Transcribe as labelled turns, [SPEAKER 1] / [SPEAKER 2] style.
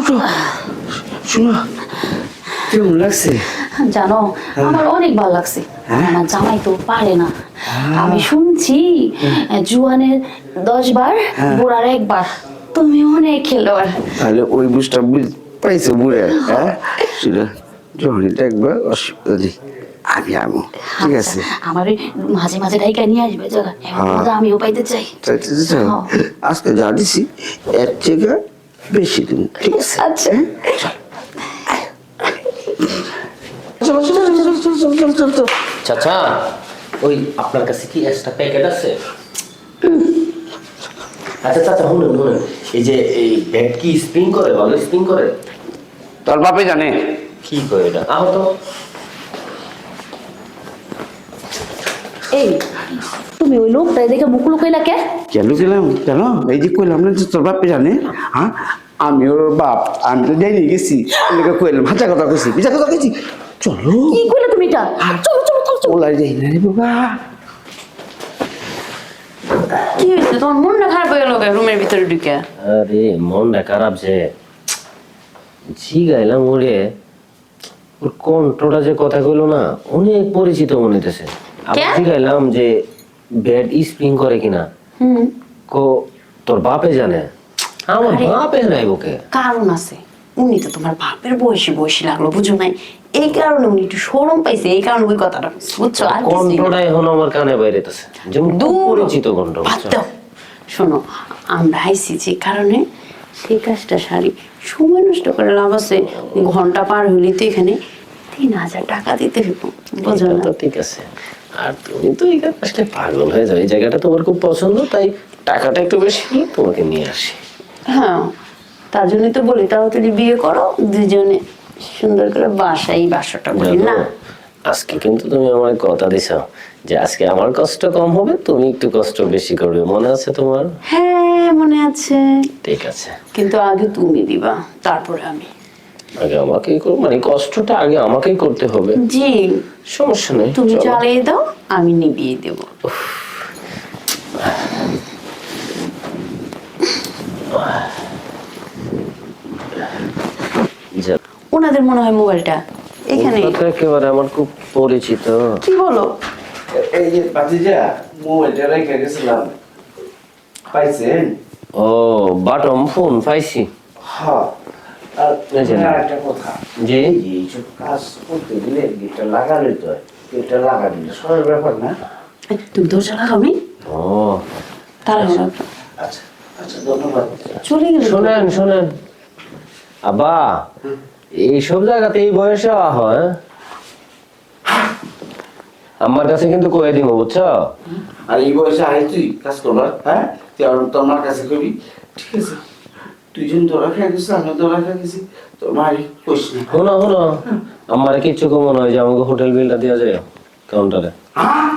[SPEAKER 1] শোনো, কেমন লাগছে?
[SPEAKER 2] জানো আমার অনেক ভালো লাগছে। আমার জামাই তো পারে না। আমি শুনছি জুয়ানের 10 বার বুড়ার 1 বার। তুমি অনেক খেলোয়াড়।
[SPEAKER 1] তাহলে ওই বুঝটা পাইছো বুড়ে? হ্যাঁ, সেটা যখনই দেখবা অসুবিধা নেই, আমি ঠিক আছে।
[SPEAKER 2] আমার মাঝে মাঝে ঢাইকা নিয়ে আসবে জায়গা, আমিও পাইতে চাই।
[SPEAKER 1] আজকে যা দিছি এর থেকে বেশি দিন, ঠিক আছে?
[SPEAKER 2] আচ্ছা
[SPEAKER 3] চাচা, ওই আপনার কাছে কি এক্সট্রা প্যাকেট আছে? আচ্ছা চাচা, শুনুন, এই যে এই ব্যাগ কি স্প্রিং করে? ভালো স্প্রিং করে?
[SPEAKER 1] তোর বাপে জানে
[SPEAKER 3] কি করে এটা? আহো তো।
[SPEAKER 2] এই তুমি ওই লোকটা দেখে মুখ লুকাইলা কে?
[SPEAKER 1] কেন গেলাম? কেন এই যে কইলাম না যে তোর বাপে জানে। হ্যাঁ, আমি ওর বাপ, আমি তো যাইনি গেছি, কইলাম হাঁচা কথা কইছি, পিছা কথা কইছি। চলো।
[SPEAKER 2] কি কইলে তুমি এটা? চলো চলো চলো চলো।
[SPEAKER 1] ওলাই যাই না রে বাবা।
[SPEAKER 2] কি হইছে তোমার? মনটা খারাপ হয়ে গেল রুমের ভিতরে ঢুকে?
[SPEAKER 3] আরে মনটা খারাপ যে জি গাইলাম ওরে, ওর কণ্ঠটা যে কথা কইলো না, অনেক পরিচিত মনে হইতেছে। আমি জি গাইলাম যে ব্যাড স্প্রিং করে কিনা। কো তোর বাপে জানে? আমার বাপে নাই ওকে।
[SPEAKER 2] কারণ আছে, উনি তো তোমার বাপের বয়সী বয়সী লাগলো, বুঝো নাই? এই কারণে উনি একটু শরম পাইছে, এই কারণে ওই কথাটা বুঝছো? আর
[SPEAKER 3] কণ্ঠটা এখন আমার কানে বাইরেতেছে, যেমন পরিচিত কণ্ঠ।
[SPEAKER 2] শোনো, আমরা আইসি যে কারণে সেই কাজটা সারি, সময় নষ্ট করে লাভ আছে? ঘন্টা পার হইলে তো এখানে 3000 টাকা দিতে হইব, বুঝো না?
[SPEAKER 3] তো ঠিক আছে, আর তুমি তো এই কাজটা পাগল হয়ে যাও। এই জায়গাটা তোমার খুব পছন্দ, তাই টাকাটা একটু বেশি হলে তোমাকে নিয়ে আসি।
[SPEAKER 2] হ্যাঁ, তার জন্যই তো বলি তাড়াতাড়ি বিয়ে করো, দুজনে সুন্দর করে বাসাটা বলি না।
[SPEAKER 3] আজকে কিন্তু তুমি আমার কথা দিছো যে আজকে আমার কষ্ট কম হবে, তুমি একটু কষ্ট বেশি করবে, মনে আছে তোমার?
[SPEAKER 2] হ্যাঁ মনে আছে।
[SPEAKER 3] ঠিক আছে,
[SPEAKER 2] কিন্তু আগে তুমি দিবা, তারপরে আমি।
[SPEAKER 3] আগে আমাকেই করবো মানে কষ্টটা আগে আমাকেই করতে হবে?
[SPEAKER 2] জি,
[SPEAKER 3] সমস্যা নেই,
[SPEAKER 2] তুমি জ্বালিয়ে দাও, আমি নিভিয়ে দেব। ওনাদের মনে হয় মোবাইলটা এখানে।
[SPEAKER 3] একেবারে আমার খুব পরিচিত।
[SPEAKER 2] কি বলো?
[SPEAKER 1] এই যে বাতিজা মোবাইলটা রেখে গেছিলাম, পাইছেন?
[SPEAKER 3] ও, বাটম ফোন পাইছি।
[SPEAKER 1] হ্যাঁ, আর একটা কথা,
[SPEAKER 3] জি,
[SPEAKER 1] এইসব কাজ করতে গেলে গেটটা লাগালে তো, গেটটা লাগা দিলে সবার ব্যাপার না।
[SPEAKER 2] তুমি দরজা লাগাও নি?
[SPEAKER 3] ও
[SPEAKER 2] তারা
[SPEAKER 1] আচ্ছা আচ্ছা, ধন্যবাদ।
[SPEAKER 2] চলে গেল।
[SPEAKER 3] শোনেন আব্বা, এইসব জায়গাতে এই বয়সে হয় আমার কাছে কিন্তু কয়ে দিব, বুঝছো?
[SPEAKER 1] আর এই বয়সে আয় তুই কাজ করবার? হ্যাঁ, তুই তোমার কাছে করবি, ঠিক আছে? দুইজন তোরা খেয়ে গেছিস, আমি তোরা খেয়ে গেছি, তোর মারি কইস না।
[SPEAKER 3] শোনো, আমার কিছু কমন হয় যে আমাকে হোটেল বিলটা দেওয়া যায় কাউন্টারে।
[SPEAKER 1] হ্যাঁ,